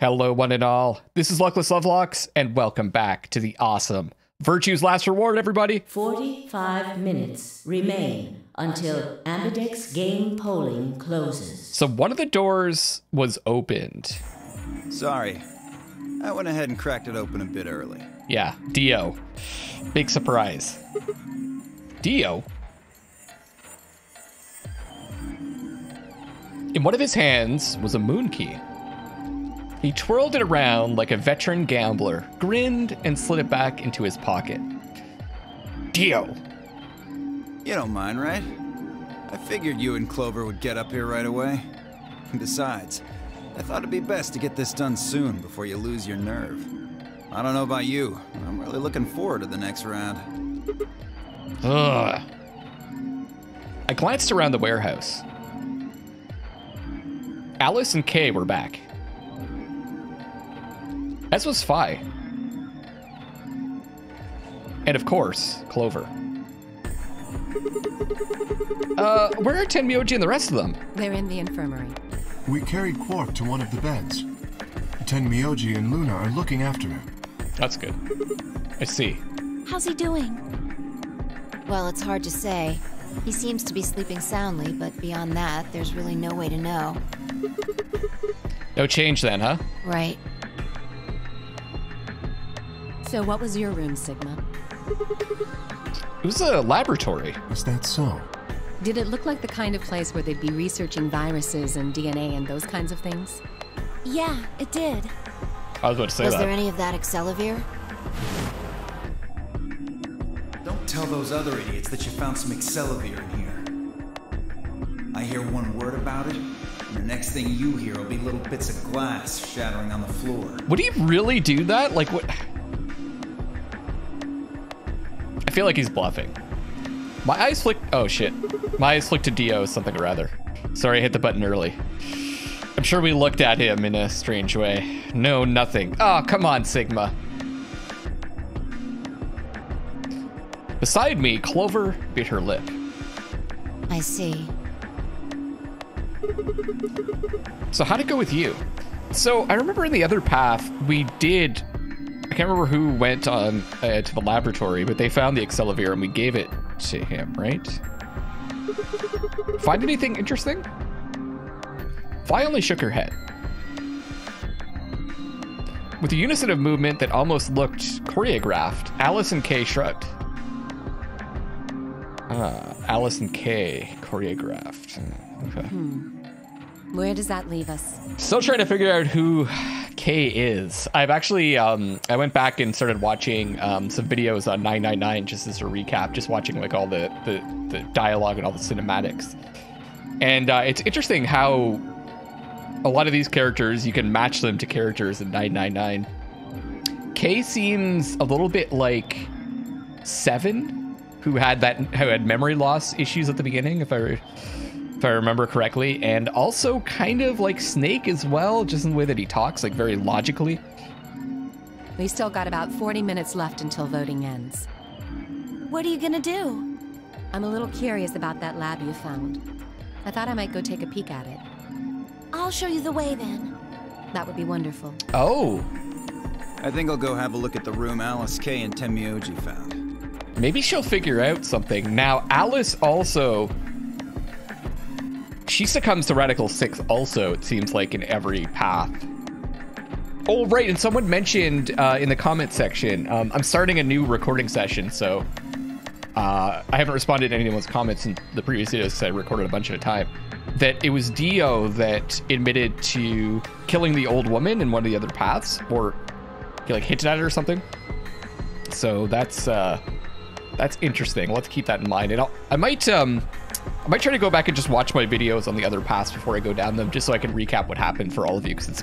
Hello, one and all. This is Luckless LoveLocks, and welcome back to the awesome Virtue's Last Reward, everybody. 45 minutes remain until Ambidex game polling closes. So one of the doors was opened. Sorry. I went ahead and cracked it open a bit early. Yeah, Dio. Big surprise. Dio? In one of his hands was a moon key. He twirled it around like a veteran gambler, grinned, and slid it back into his pocket. Dio. You don't mind, right? I figured you and Clover would get up here right away. Besides, I thought it'd be best to get this done soon before you lose your nerve. I don't know about you, but I'm really looking forward to the next round. Ugh. I glanced around the warehouse. Alice and Kay were back. As was Phi. And of course, Clover. Where are Tenmyoji and the rest of them? They're in the infirmary. We carried Quark to one of the beds. Tenmyoji and Luna are looking after him. That's good. I see. How's he doing? Well, it's hard to say. He seems to be sleeping soundly, but beyond that, there's really no way to know. No change then, huh? Right. So what was your room, Sigma? It was a laboratory. Is that so? Did it look like the kind of place where they'd be researching viruses and DNA and those kinds of things? Yeah, it did. I was about to say Was that. there any of that Excelavir? Don't tell those other idiots that you found some Excelavir in here. I hear one word about it, and the next thing you hear will be little bits of glass shattering on the floor. Would he really do that? Like, what? I feel like he's bluffing. My eyes flicked. Oh, shit. My eyes flicked to Dio something or other. Sorry, I hit the button early. I'm sure we looked at him in a strange way. No, nothing. Oh, come on, Sigma. Beside me, Clover bit her lip. I see. So how'd it go with you? So I remember in the other path, we did... I can't remember who went on to the laboratory, but they found the Excelavir and we gave it to him, right? Find anything interesting? Vi only shook her head. With a unison of movement that almost looked choreographed, Alice and Kay shrugged. Alice and Kay choreographed. Okay. Where does that leave us? Still trying to figure out who Kay is. I've actually, I went back and started watching some videos on 999 just as a recap, just watching like all the dialogue and all the cinematics. And it's interesting how a lot of these characters, you can match them to characters in 999. Kay seems a little bit like Seven, who had memory loss issues at the beginning, if I remember correctly, and also kind of like Snake as well, just in the way that he talks, like very logically. We still got about 40 minutes left until voting ends. What are you gonna do? I'm a little curious about that lab you found. I thought I might go take a peek at it. I'll show you the way then. That would be wonderful. Oh, I think I'll go have a look at the room Alice, Kay, and Tenmyoji found. maybe she'll figure out something. Now, Alice also... She succumbs to Radical 6 also, it seems like, in every path. Oh, right, and someone mentioned in the comment section, I'm starting a new recording session, so I haven't responded to anyone's comments in the previous videos because I recorded a bunch at a time, that it was Dio that admitted to killing the old woman in one of the other paths, or he like hinted at it or something. So that's interesting. Let's keep that in mind. And I might try to go back and just watch my videos on the other paths before I go down them, just so I can recap what happened for all of you, because it's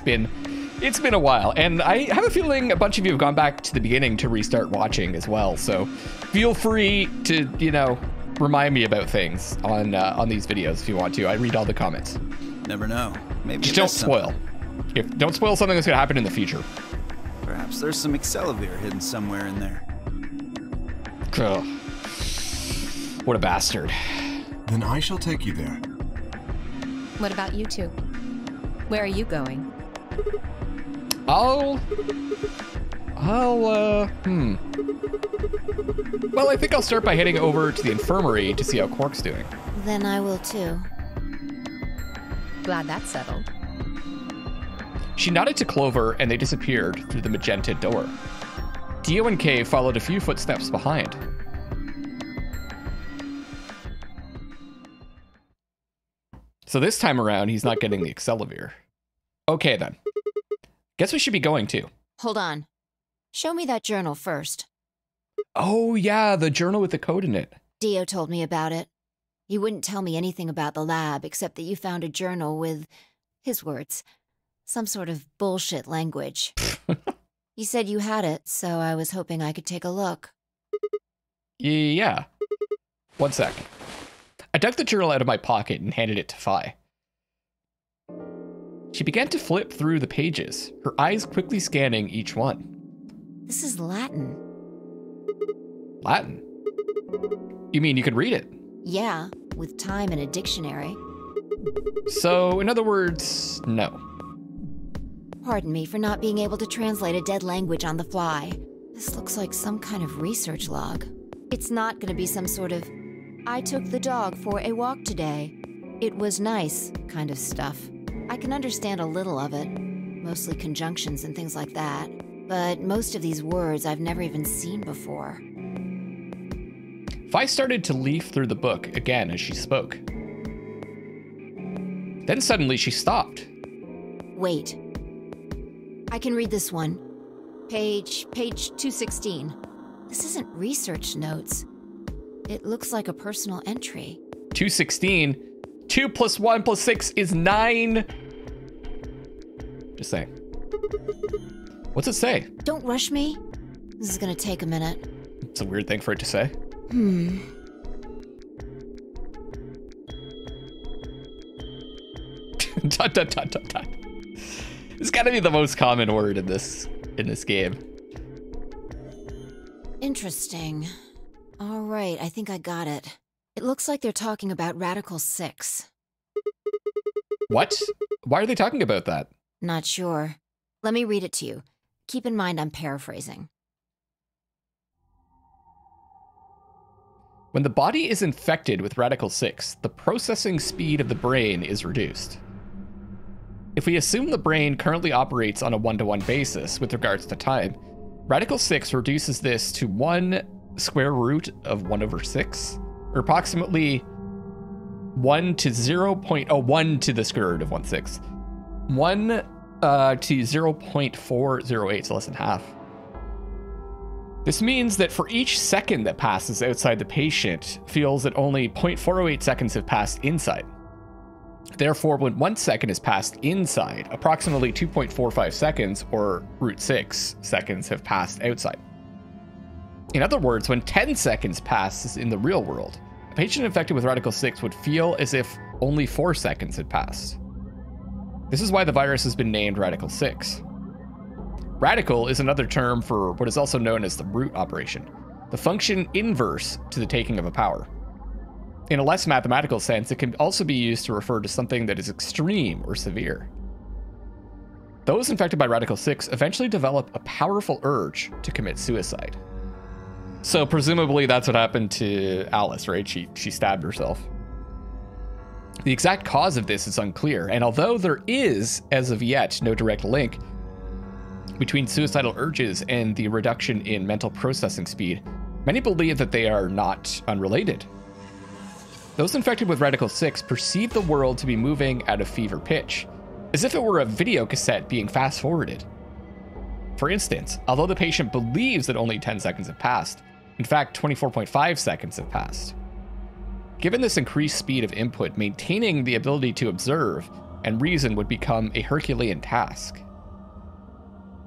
been a while, and I have a feeling a bunch of you have gone back to the beginning to restart watching as well. So feel free to, you know, remind me about things on these videos if you want to. I read all the comments. Never know. Maybe Just don't spoil. Don't spoil something that's gonna happen in the future. Perhaps there's some Excelavir hidden somewhere in there. Ugh. What a bastard. Then I shall take you there. What about you two? Where are you going? Well, I think I'll start by heading over to the infirmary to see how Quark's doing. Then I will too. Glad that's settled. She nodded to Clover and they disappeared through the magenta door. Dio and Kay followed a few footsteps behind. So this time around, he's not getting the Accelavir. Okay then. Guess we should be going too. Hold on. Show me that journal first. Oh yeah, the journal with the code in it. Dio told me about it. He wouldn't tell me anything about the lab except that you found a journal with, his words, some sort of bullshit language. He said you had it, so I was hoping I could take a look. Yeah. 1 sec. I dug the journal out of my pocket and handed it to Phi. She began to flip through the pages, her eyes quickly scanning each one. This is Latin. Latin? You mean you could read it? Yeah, with time and a dictionary. So, in other words, no. Pardon me for not being able to translate a dead language on the fly. This looks like some kind of research log. It's not gonna be some sort of, I took the dog for a walk today. It was nice kind of stuff. I can understand a little of it, mostly conjunctions and things like that. But most of these words I've never even seen before. Phi started to leaf through the book again as she spoke. Then suddenly she stopped. Wait. I can read this one. Page 216. This isn't research notes. It looks like a personal entry. 216. 2 + 1 + 6 is 9. Just saying. What's it say? Don't rush me. This is gonna take a minute. It's a weird thing for it to say. Dot, dot, dot, dot, dot. It's gotta be the most common word in this game. Interesting. All right, I think I got it. It looks like they're talking about Radical 6. What? Why are they talking about that? Not sure. Let me read it to you. Keep in mind I'm paraphrasing. When the body is infected with Radical 6, the processing speed of the brain is reduced. If we assume the brain currently operates on a 1-to-1 basis with regards to time, Radical 6 reduces this to 1 square root of 1/6, or approximately 1 to 0.01 to the square root of 1/6. 1 to 0.408, so less than half. This means that for each second that passes outside the patient feels that only 0.408 seconds have passed inside. Therefore, when 1 second has passed inside, approximately 2.45 seconds, or √6 seconds, have passed outside. In other words, when 10 seconds passes in the real world, a patient infected with Radical 6 would feel as if only 4 seconds had passed. This is why the virus has been named Radical 6. Radical is another term for what is also known as the root operation, the function inverse to the taking of a power. In a less mathematical sense, it can also be used to refer to something that is extreme or severe. Those infected by Radical 6 eventually develop a powerful urge to commit suicide. So presumably that's what happened to Alice, right? She stabbed herself. The exact cause of this is unclear, and although there is, as of yet, no direct link between suicidal urges and the reduction in mental processing speed, many believe that they are not unrelated. Those infected with Radical 6 perceive the world to be moving at a fever pitch, as if it were a video cassette being fast-forwarded. For instance, although the patient believes that only 10 seconds have passed, in fact, 24.5 seconds have passed. Given this increased speed of input, maintaining the ability to observe and reason would become a Herculean task.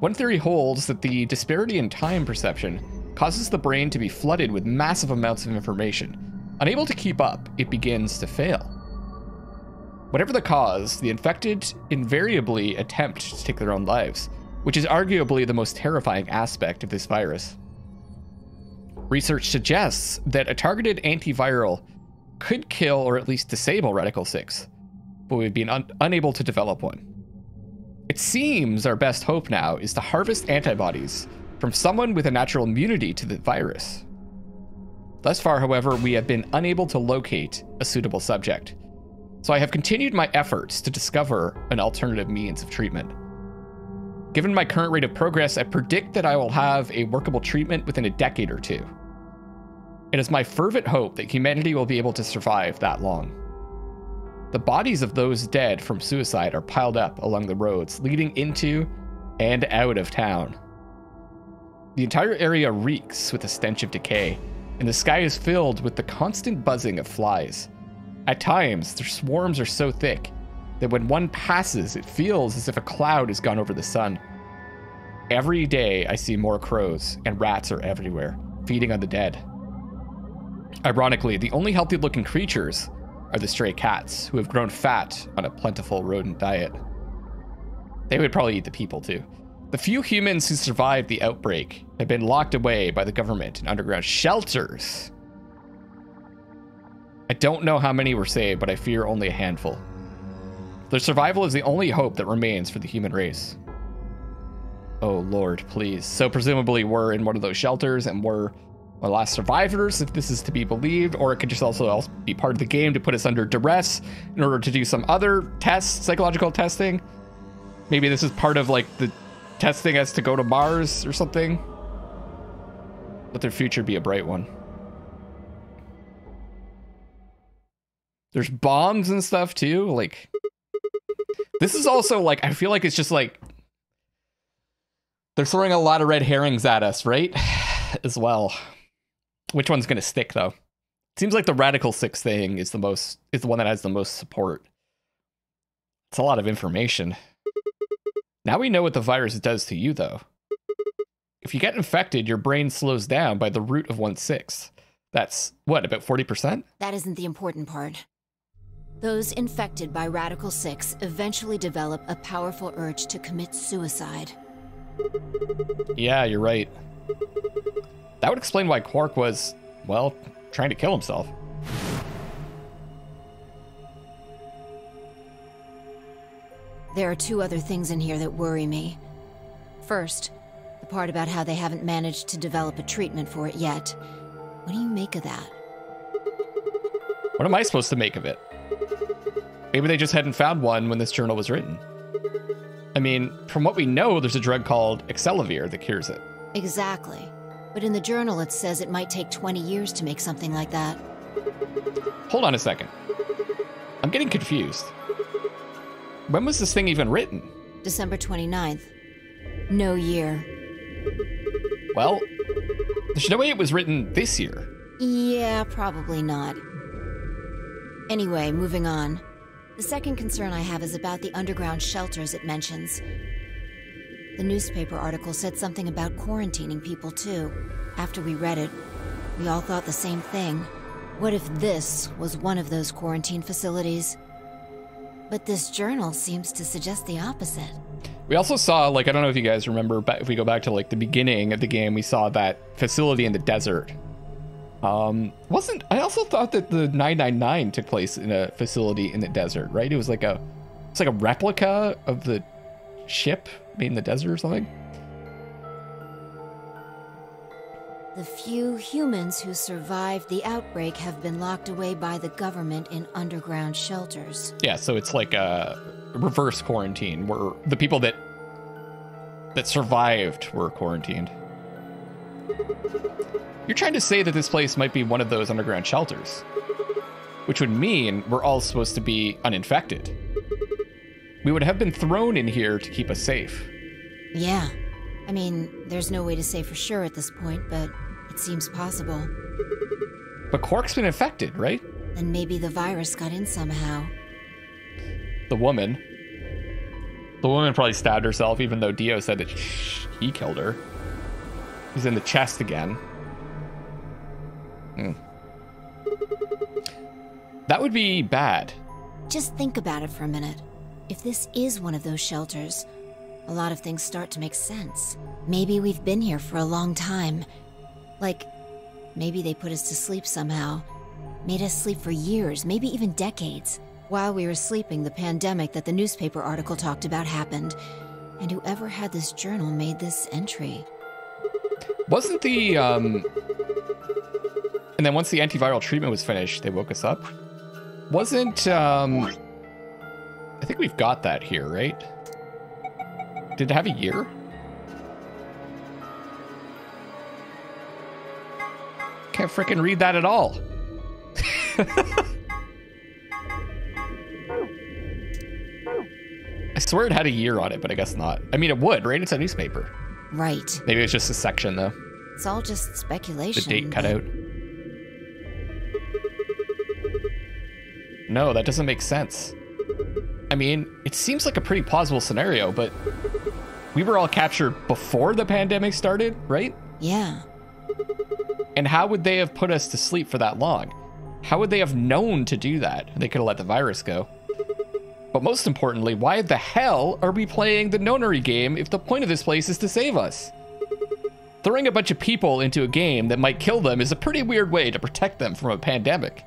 One theory holds that the disparity in time perception causes the brain to be flooded with massive amounts of information. Unable to keep up, it begins to fail. Whatever the cause, the infected invariably attempt to take their own lives, which is arguably the most terrifying aspect of this virus. Research suggests that a targeted antiviral could kill or at least disable Radical 6, but we've been unable to develop one. It seems our best hope now is to harvest antibodies from someone with a natural immunity to the virus. Thus far, however, we have been unable to locate a suitable subject. So I have continued my efforts to discover an alternative means of treatment. Given my current rate of progress, I predict that I will have a workable treatment within a decade or two. It is my fervent hope that humanity will be able to survive that long. The bodies of those dead from suicide are piled up along the roads leading into and out of town. The entire area reeks with the stench of decay, and the sky is filled with the constant buzzing of flies. At times, their swarms are so thick that when one passes, it feels as if a cloud has gone over the sun. Every day, I see more crows, and rats are everywhere, feeding on the dead. Ironically, the only healthy-looking creatures are the stray cats, who have grown fat on a plentiful rodent diet. They would probably eat the people, too. The few humans who survived the outbreak have been locked away by the government in underground shelters. I don't know how many were saved, but I fear only a handful. Their survival is the only hope that remains for the human race. Oh, Lord, please. So presumably we're in one of those shelters and we're the last survivors, if this is to be believed, or it could just also be part of the game to put us under duress in order to do some other tests, psychological testing. Maybe this is part of like the testing us to go to Mars or something. Let their future be a bright one. There's bombs and stuff too. Like, this is also like, I feel like it's just like, they're throwing a lot of red herrings at us, right? As well. Which one's going to stick, though? It seems like the Radical 6 thing is the one that has the most support. It's a lot of information. Now we know what the virus does to you, though. If you get infected, your brain slows down by the root of 1/6. That's, what, about 40%? That isn't the important part. Those infected by Radical 6 eventually develop a powerful urge to commit suicide. Yeah, you're right. That would explain why Quark was, well, trying to kill himself. There are two other things in here that worry me. First, the part about how they haven't managed to develop a treatment for it yet. What do you make of that? What am I supposed to make of it? Maybe they just hadn't found one when this journal was written. I mean, from what we know, there's a drug called Excelavir that cures it. Exactly. But in the journal, it says it might take 20 years to make something like that. Hold on a second. I'm getting confused. When was this thing even written? December 29th. No year. Well, there's no way it was written this year. Yeah, probably not. Anyway, moving on. The second concern I have is about the underground shelters it mentions. The newspaper article said something about quarantining people, too. After we read it, we all thought the same thing. What if this was one of those quarantine facilities? But this journal seems to suggest the opposite. We also saw, like, I don't know if you guys remember, but if we go back to, like, the beginning of the game, we saw that facility in the desert. I also thought that the 999 took place in a facility in the desert, right? It's like a replica of the ship made in the desert or something. The few humans who survived the outbreak have been locked away by the government in underground shelters. Yeah, so it's like a reverse quarantine where the people that survived were quarantined. You're trying to say that this place might be one of those underground shelters, which would mean we're all supposed to be uninfected. We would have been thrown in here to keep us safe. Yeah. I mean, there's no way to say for sure at this point, but it seems possible. But Quark's been infected, right? Then maybe the virus got in somehow. The woman probably stabbed herself, even though Dio said that he killed her. He's in the chest again. That would be bad. Just think about it for a minute. If this is one of those shelters, a lot of things start to make sense. Maybe we've been here for a long time. Like, maybe they put us to sleep somehow. Made us sleep for years, maybe even decades. While we were sleeping, the pandemic that the newspaper article talked about happened. And whoever had this journal made this entry. Wasn't the, And then once the antiviral treatment was finished, they woke us up? Wasn't, I think we've got that here, right? Did it have a year? Can't frickin' read that at all. I swear it had a year on it, but I guess not. I mean, it would, right? It's a newspaper. Right. Maybe it's just a section, though. It's all just speculation. The date cut out. No, that doesn't make sense. I mean, it seems like a pretty plausible scenario, but we were all captured before the pandemic started, right? Yeah. And how would they have put us to sleep for that long? How would they have known to do that? They could have let the virus go. But most importantly, why the hell are we playing the Nonary game if the point of this place is to save us? Throwing a bunch of people into a game that might kill them is a pretty weird way to protect them from a pandemic.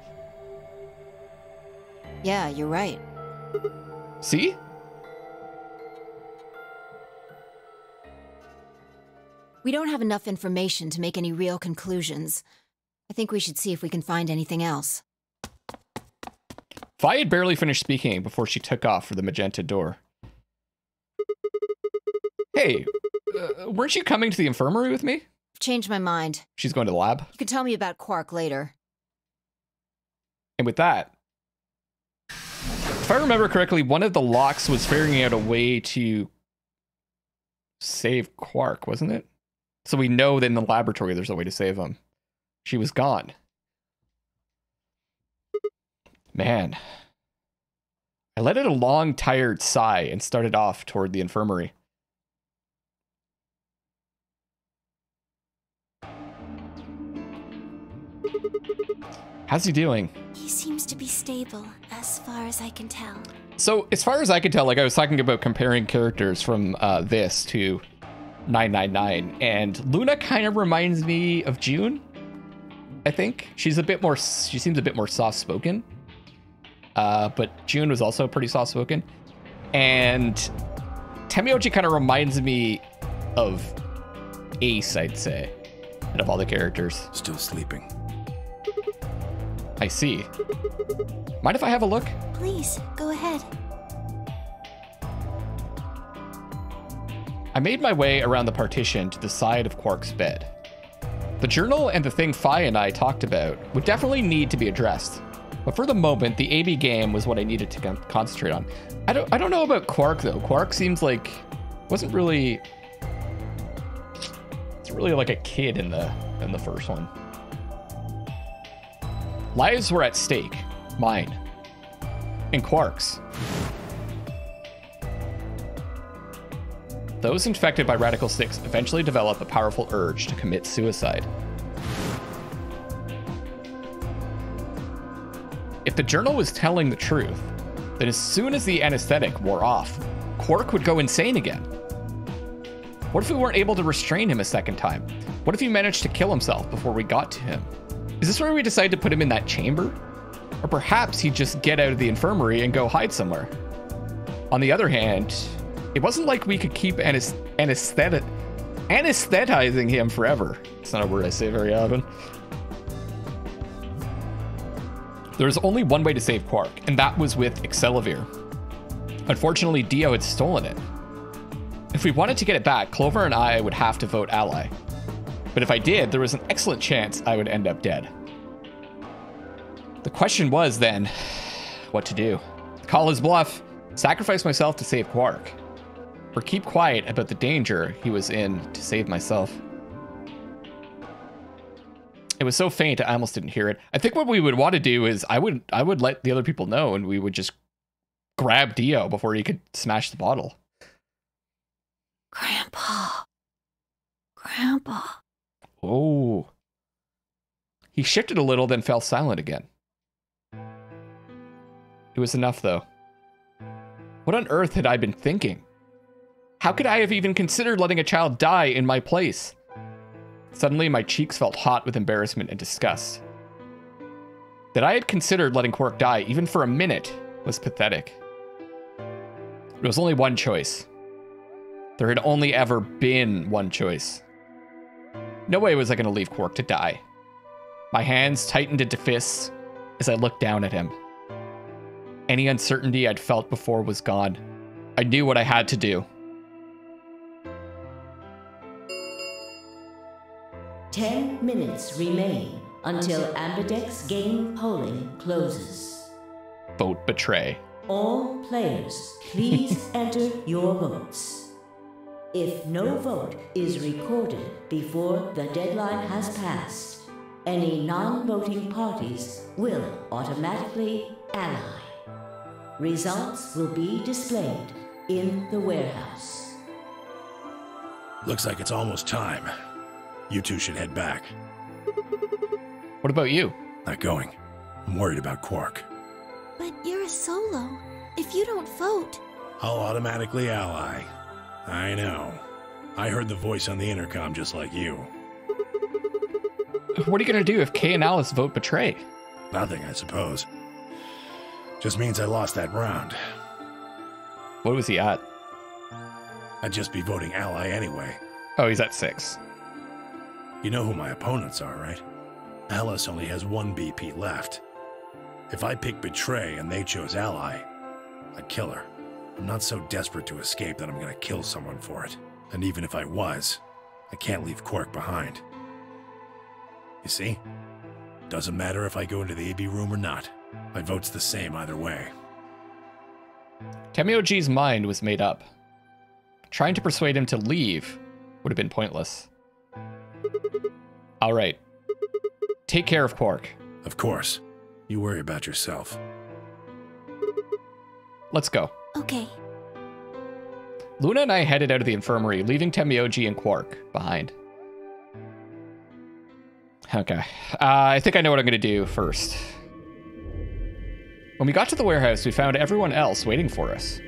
Yeah, you're right. See? We don't have enough information to make any real conclusions. I think we should see if we can find anything else. Vi had barely finished speaking before she took off for the magenta door. Hey, weren't you coming to the infirmary with me? Changed my mind. She's going to the lab. You can tell me about Quark later. And with that, if I remember correctly, one of the locks was figuring out a way to save Quark, wasn't it? So we know that in the laboratory there's a way to save him. She was gone. Man. I let out a long, tired sigh and started off toward the infirmary. How's he doing? He seems to be stable, as far as I can tell. So, as far as I can tell, like I was talking about comparing characters from this to 999, and Luna kind of reminds me of June, I think. She seems a bit more soft-spoken. But June was also pretty soft-spoken. And Temioji kind of reminds me of Ace, I'd say, out of all the characters. Still sleeping. I see. Mind if I have a look? Please, go ahead. I made my way around the partition to the side of Quark's bed. The journal and the thing Fi and I talked about would definitely need to be addressed. But for the moment, the AB game was what I needed to concentrate on. I don't know about Quark, though. Quark seems like... It's really like a kid in the first one. Lives were at stake. Mine. And Quark's. Those infected by Radical 6 eventually develop a powerful urge to commit suicide. If the journal was telling the truth, then as soon as the anesthetic wore off, Quark would go insane again. What if we weren't able to restrain him a second time? What if he managed to kill himself before we got to him? Is this where we decide to put him in that chamber? Or perhaps he'd just get out of the infirmary and go hide somewhere. On the other hand, it wasn't like we could keep anesthetizing him forever. It's not a word I say very often. There was only one way to save Quark, and that was with Excelavir. Unfortunately, Dio had stolen it. If we wanted to get it back, Clover and I would have to vote ally. But if I did, there was an excellent chance I would end up dead. The question was then, what to do? Call his bluff, sacrifice myself to save Quark, or keep quiet about the danger he was in to save myself. It was so faint, I almost didn't hear it. I think what we would want to do is I would let the other people know, and we would just grab Dio before he could smash the bottle. Grandpa. Oh. He shifted a little, then fell silent again. It was enough, though. What on earth had I been thinking? How could I have even considered letting a child die in my place? Suddenly, my cheeks felt hot with embarrassment and disgust. That I had considered letting Quark die, even for a minute, was pathetic. There was only one choice. There had only ever been one choice. No way was I going to leave Quark to die. My hands tightened into fists as I looked down at him. Any uncertainty I'd felt before was gone. I knew what I had to do. 10 minutes remain until Ambidex game polling closes. Vote betray. All players, please enter your votes. If no vote is recorded before the deadline has passed, any non-voting parties will automatically ally. Results will be displayed in the warehouse. Looks like it's almost time. You two should head back. What about you? Not going. I'm worried about Quark. But you're a solo. If you don't vote... I'll automatically ally. I know. I heard the voice on the intercom just like you. What are you going to do if Kay and Alice vote betray? Nothing, I suppose. Just means I lost that round. What was he at? I'd just be voting ally anyway. Oh, he's at 6. You know who my opponents are, right? Alice only has 1 BP left. If I pick betray and they chose ally, I'd kill her. I'm not so desperate to escape that I'm gonna kill someone for it. And even if I was, I can't leave Quark behind. You see? Doesn't matter if I go into the AB room or not. My vote's the same either way. Temioji's mind was made up. Trying to persuade him to leave would have been pointless. All right. Take care of Quark. Of course. You worry about yourself. Let's go. Okay. Luna and I headed out of the infirmary, leaving Temioji and Quark behind. Okay. I think I know what I'm going to do first. When we got to the warehouse, we found everyone else waiting for us.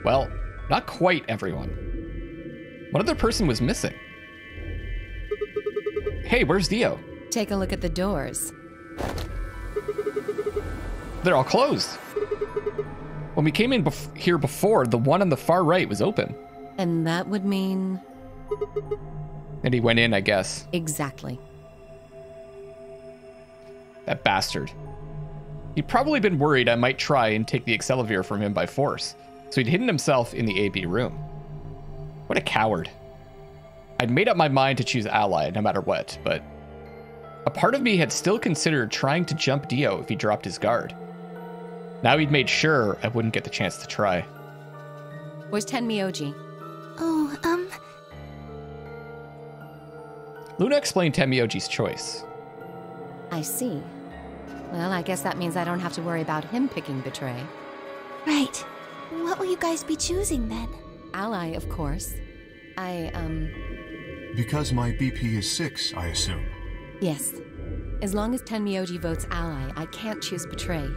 Well, not quite everyone. One other person was missing. Hey, where's Dio? Take a look at the doors. They're all closed. When we came in here before, the one on the far right was open. And that would mean... And he went in, I guess. Exactly. That bastard. He'd probably been worried I might try and take the Accelavir from him by force, so he'd hidden himself in the AB room. What a coward. I'd made up my mind to choose ally no matter what, but a part of me had still considered trying to jump Dio if he dropped his guard. Now he'd made sure I wouldn't get the chance to try. Where's Tenmyoji? Oh, Luna explained Temioji's choice. I see. Well, I guess that means I don't have to worry about him picking betray. right. What will you guys be choosing then? Ally, of course. Because my BP is 6, I assume. Yes. As long as Tenmyoji votes ally, I can't choose betray.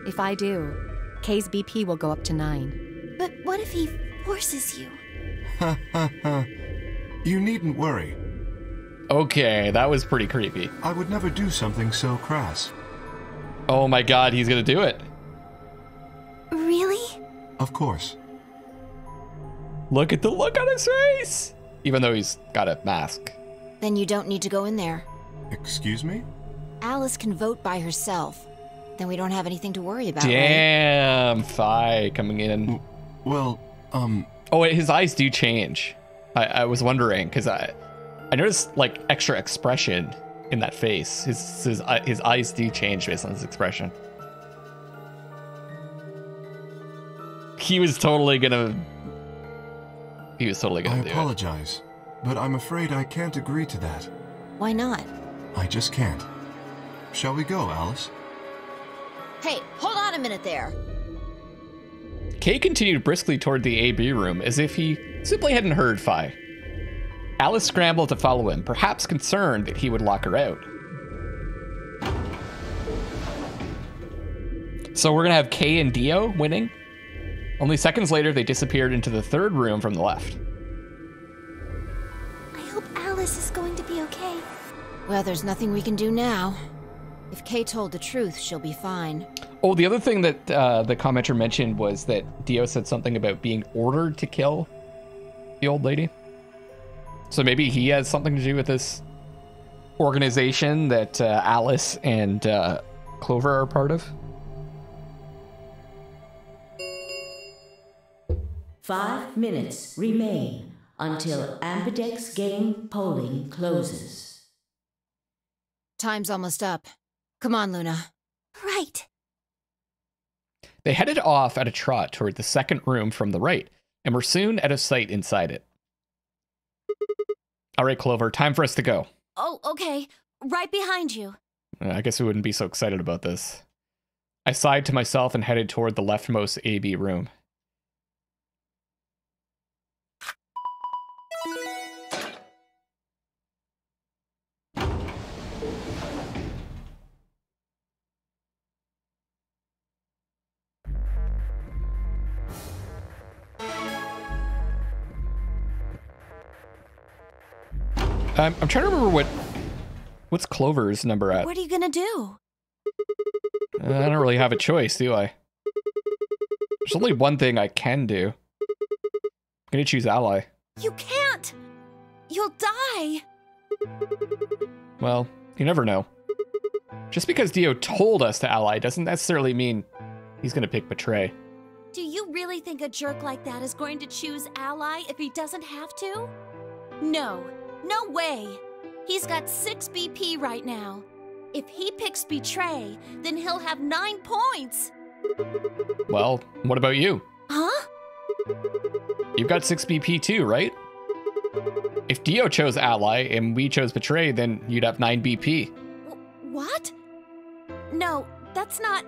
If I do, Kay's BP will go up to 9. But what if he forces you? Ha ha ha. You needn't worry. Okay, that was pretty creepy. I would never do something so crass. Oh my god, he's gonna do it. Really? Of course. Look at the look on his face! Even though he's got a mask. Then you don't need to go in there. Excuse me? Alice can vote by herself. Then we don't have anything to worry about, right? Damn, Fi coming in. Well, Oh, wait, his eyes do change. I was wondering, because I noticed, like, extra expression in that face. His eyes do change based on his expression. He was totally gonna do I it. apologize, but I'm afraid I can't agree to that. Why not? I just can't. Shall we go, Alice? Hey, hold on a minute there. Kay continued briskly toward the AB room as if he simply hadn't heard Fi. Alice scrambled to follow him, perhaps concerned that he would lock her out. So we're gonna have Kay and Dio winning? Only seconds later, they disappeared into the third room from the left. I hope Alice is going to be okay. Well, there's nothing we can do now. If Kay told the truth, she'll be fine. Oh, the other thing that the commenter mentioned was that Dio said something about being ordered to kill the old lady. So maybe he has something to do with this organization that Alice and Clover are part of. 5 minutes remain until Ambidex game polling closes. Time's almost up. Come on, Luna. Right. They headed off at a trot toward the second room from the right, and were soon out of sight inside it. All right, Clover, time for us to go. Oh, okay. Right behind you. I guess we wouldn't be so excited about this. I sighed to myself and headed toward the leftmost AB room. I'm trying to remember what's Clover's number at. What are you gonna do? I don't really have a choice, do I? There's only one thing I can do. I'm gonna choose Ally. You can't! You'll die! Well, you never know. Just because Dio told us to Ally doesn't necessarily mean he's gonna pick Betray. Do you really think a jerk like that is going to choose Ally if he doesn't have to? No. No way! He's got 6 BP right now. If he picks Betray, then he'll have 9 points! Well, what about you? Huh? You've got 6 BP too, right? If Dio chose Ally and we chose Betray, then you'd have 9 BP. What? No, that's not...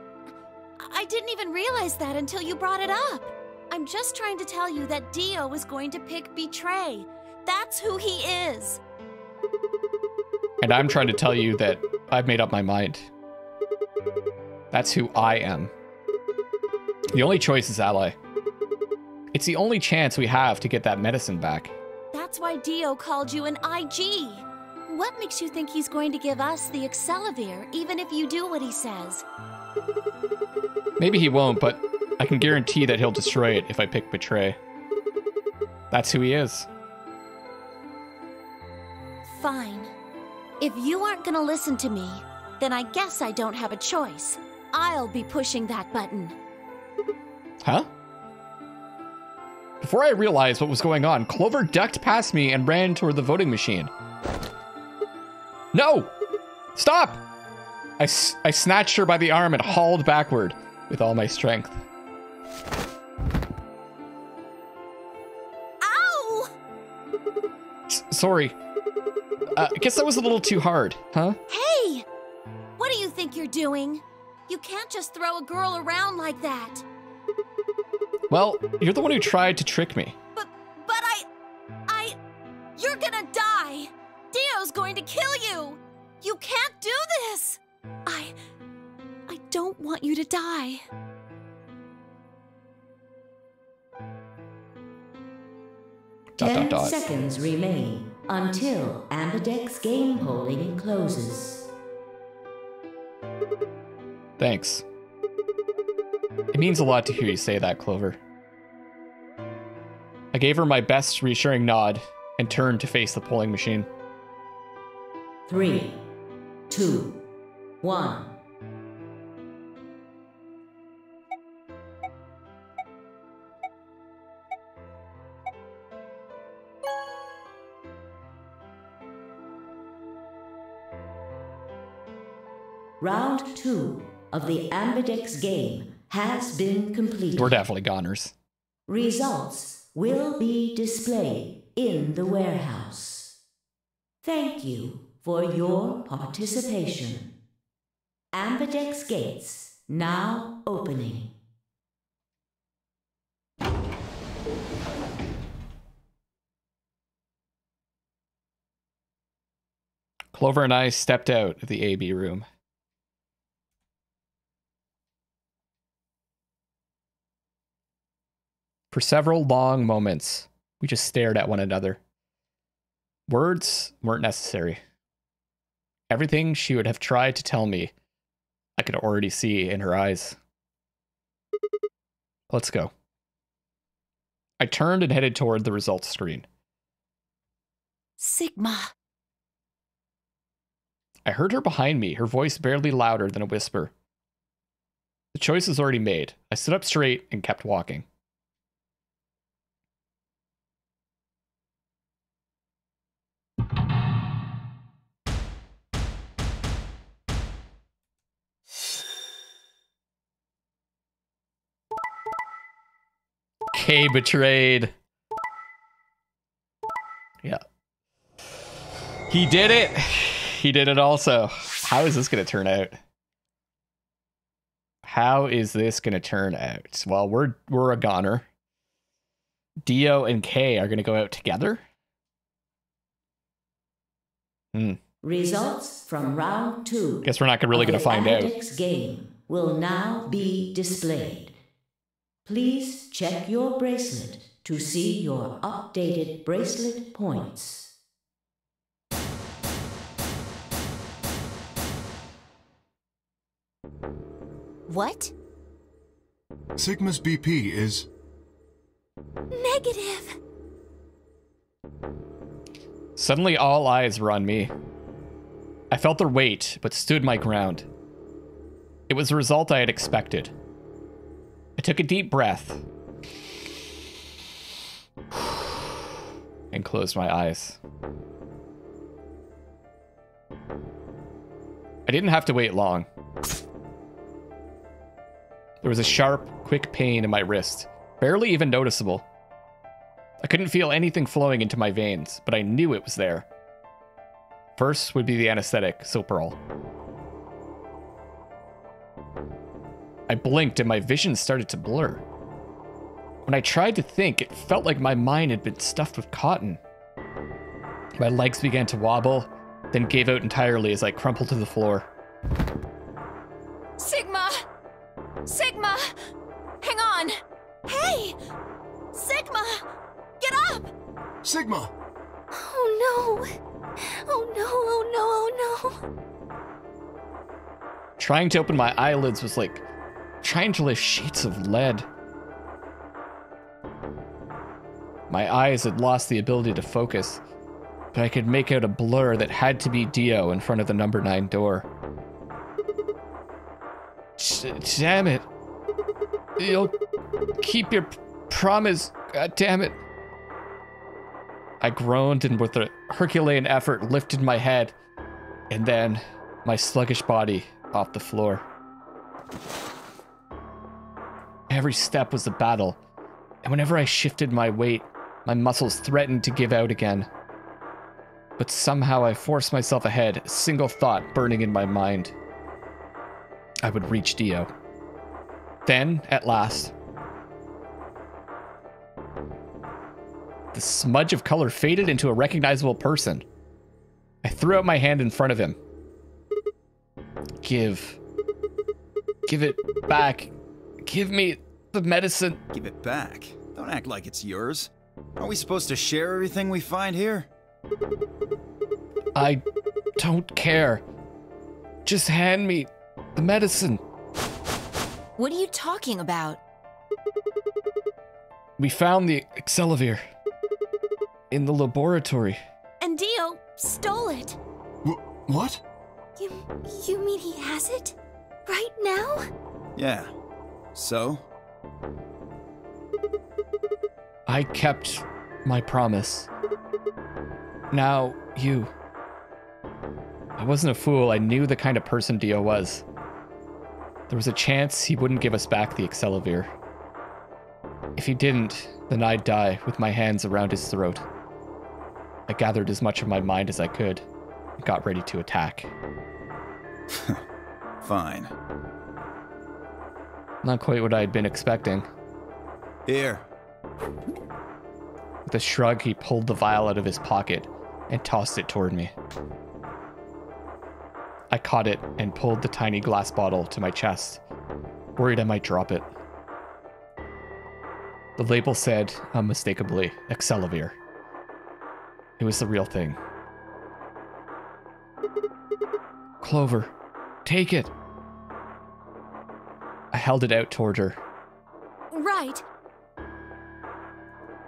I didn't even realize that until you brought it up. I'm just trying to tell you that Dio is going to pick Betray. That's who he is. And I'm trying to tell you that I've made up my mind. That's who I am. The only choice is Ally. It's the only chance we have to get that medicine back. That's why Dio called you an IG. What makes you think he's going to give us the Accelavir, even if you do what he says? Maybe he won't, but I can guarantee that he'll destroy it if I pick Betray. That's who he is. Fine. If you aren't gonna listen to me, then I guess I don't have a choice. I'll be pushing that button. Huh? Before I realized what was going on, Clover ducked past me and ran toward the voting machine. No! Stop! I snatched her by the arm and hauled backward with all my strength. Ow! Sorry. I guess that was a little too hard, huh? Hey! What do you think you're doing? You can't just throw a girl around like that. Well, you're the one who tried to trick me. But you're gonna die! Dio's going to kill you! You can't do this! I don't want you to die. Ten seconds remain until Ambidex game polling closes. Thanks. It means a lot to hear you say that, Clover. I gave her my best reassuring nod and turned to face the polling machine. 3, 2, 1. Round 2 of the Ambidex game has been completed. We're definitely goners. Results will be displayed in the warehouse. Thank you for your participation. Ambidex gates now opening. Clover and I stepped out of the AB room. For several long moments, we just stared at one another. Words weren't necessary. Everything she would have tried to tell me, I could already see in her eyes. Let's go. I turned and headed toward the results screen. Sigma. I heard her behind me, her voice barely louder than a whisper. The choice was already made. I stood up straight and kept walking. K betrayed. Yeah. He did it. He did it also. How is this going to turn out? How is this going to turn out? Well, we're a goner. Dio and K are going to go out together. Results from round 2. Guess we're not really going to find out. The game will now be displayed. Please check your bracelet to see your updated bracelet points. What? Sigma's BP is... Negative. Suddenly all eyes were on me. I felt their weight, but stood my ground. It was the result I had expected. I took a deep breath and closed my eyes. I didn't have to wait long. There was a sharp, quick pain in my wrist, barely even noticeable. I couldn't feel anything flowing into my veins, but I knew it was there. First would be the anesthetic, Soprol. I blinked and my vision started to blur. When I tried to think, it felt like my mind had been stuffed with cotton. My legs began to wobble, then gave out entirely as I crumpled to the floor. Sigma! Sigma! Hang on! Hey! Sigma! Get up! Sigma! Oh no! Oh no, oh no, oh no! Trying to open my eyelids was like trying to lift sheets of lead. My eyes had lost the ability to focus, but I could make out a blur that had to be Dio in front of the number 9 door. Damn it. You'll keep your promise. God damn it. I groaned and with a Herculean effort lifted my head and then my sluggish body off the floor. Every step was a battle, and whenever I shifted my weight, my muscles threatened to give out again. But somehow I forced myself ahead, a single thought burning in my mind. I would reach Dio. Then, at last, the smudge of color faded into a recognizable person. I threw out my hand in front of him. Give it back. Give me the medicine. Give it back? Don't act like it's yours. Are we supposed to share everything we find here? I don't care. Just hand me the medicine. What are you talking about? We found the Excelivir in the laboratory. And Dio stole it. What? You mean he has it? Right now? Yeah. So? I kept my promise. Now, you. I wasn't a fool. I knew the kind of person Dio was. There was a chance he wouldn't give us back the Excelivir. If he didn't, then I'd die with my hands around his throat. I gathered as much of my mind as I could and got ready to attack. Fine. Not quite what I had been expecting. Here. With a shrug, he pulled the vial out of his pocket and tossed it toward me. I caught it and pulled the tiny glass bottle to my chest, worried I might drop it. The label said, unmistakably, Excelivir. It was the real thing. Clover, take it. I held it out toward her. Right.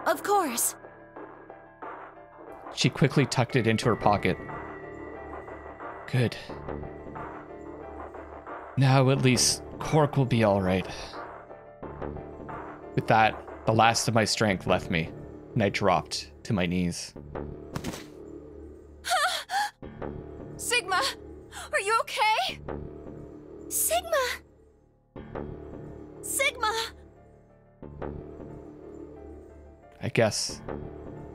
Of course. She quickly tucked it into her pocket. Good. Now at least Cork will be all right. With that, the last of my strength left me, and I dropped to my knees. Sigma, are you okay? Sigma! Sigma! I guess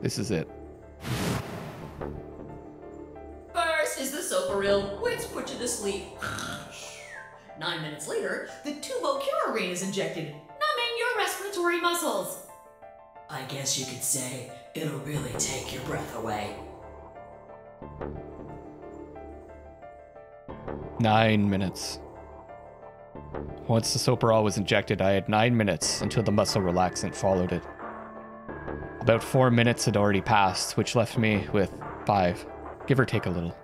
this is it. First is the Soparil, which puts you to sleep. 9 minutes later, the tubocurarine is injected, numbing your respiratory muscles. I guess you could say it'll really take your breath away. 9 minutes. Once the Soparil was injected, I had 9 minutes until the muscle relaxant followed it. About 4 minutes had already passed, which left me with 5, give or take a little.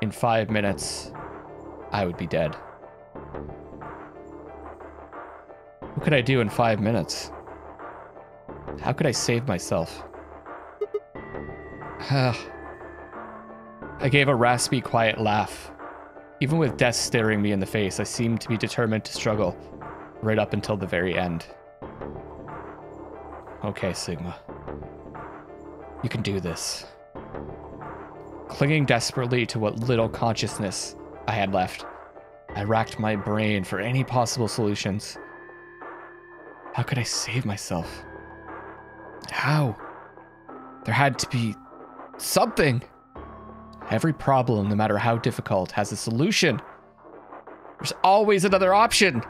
In 5 minutes, I would be dead. What could I do in 5 minutes? How could I save myself? I gave a raspy, quiet laugh. Even with death staring me in the face, I seemed to be determined to struggle right up until the very end. Okay, Sigma. You can do this. Clinging desperately to what little consciousness I had left, I racked my brain for any possible solutions. How could I save myself? How? There had to be something. Every problem, no matter how difficult, has a solution. There's always another option.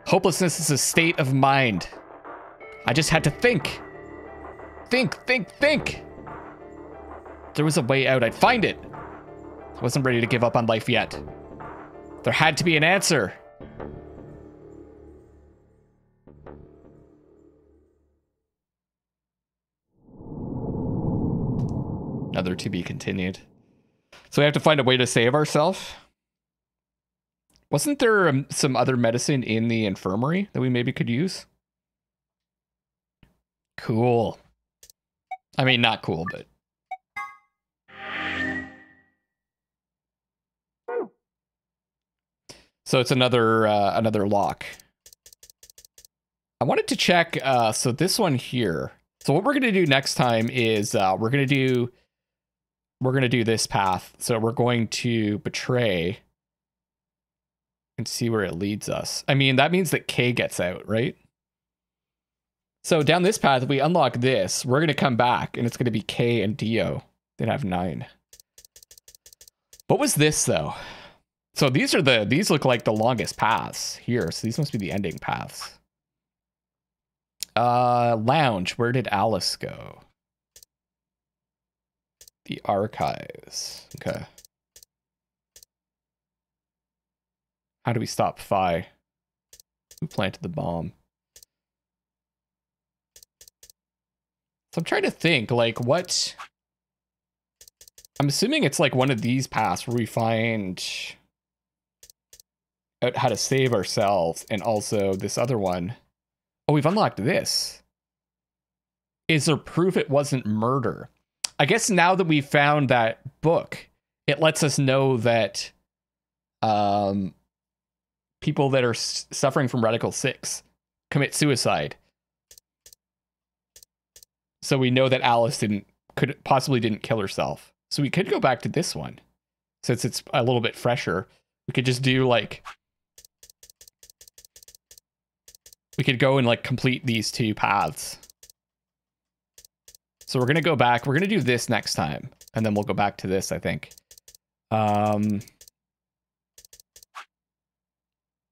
Hopelessness is a state of mind. I just had to think. Think. If there was a way out, I'd find it. I wasn't ready to give up on life yet. There had to be an answer. Another to be continued. So we have to find a way to save ourselves. Wasn't there some other medicine in the infirmary that we maybe could use? Cool. I mean, not cool, but... So it's another lock. I wanted to check, so this one here. So what we're going to do next time is we're going to do this path. So we're going to betray and see where it leads us. I mean, that means that K gets out, right? So down this path, if we unlock this, we're going to come back and it's going to be K and Dio that have 9. What was this though? So these look like the longest paths here. So these must be the ending paths. Lounge. Where did Alice go? The archives. Okay. How do we stop Phi? Who planted the bomb? So I'm trying to think, like, what... I'm assuming it's like one of these paths where we find out how to save ourselves, and also this other one. Oh, we've unlocked this. Is there proof it wasn't murder? I guess now that we've found that book, it lets us know that people that are suffering from Radical 6 commit suicide. So we know that Alice possibly didn't kill herself. So we could go back to this one. Since it's a little bit fresher, we could just do like... We could go and like complete these 2 paths. So we're going to go back. We're going to do this next time. And then we'll go back to this, I think.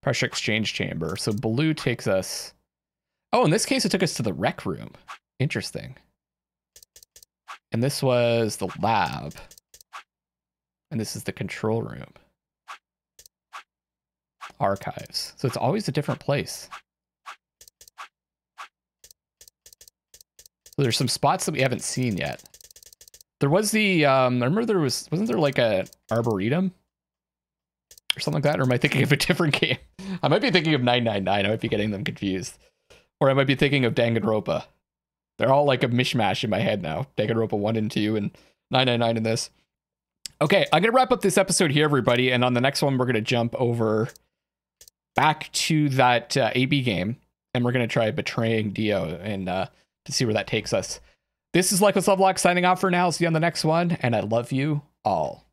Pressure exchange chamber. So blue takes us... Oh, in this case, it took us to the rec room. Interesting. And this was the lab. And this is the control room. Archives. So it's always a different place. So there's some spots that we haven't seen yet. There was the, I remember wasn't there like a Arboretum? Or something like that? Or am I thinking of a different game? I might be thinking of 999. I might be getting them confused. Or I might be thinking of Danganronpa. They're all like a mishmash in my head now. Danganronpa 1 and 2 and 999 in this. Okay, I'm going to wrap up this episode here, everybody. And on the next one, we're going to jump over back to that AB game. And we're going to try betraying Dio and to see where that takes us. This is Luckless LoveLocks signing off for now. See you on the next one. And I love you all.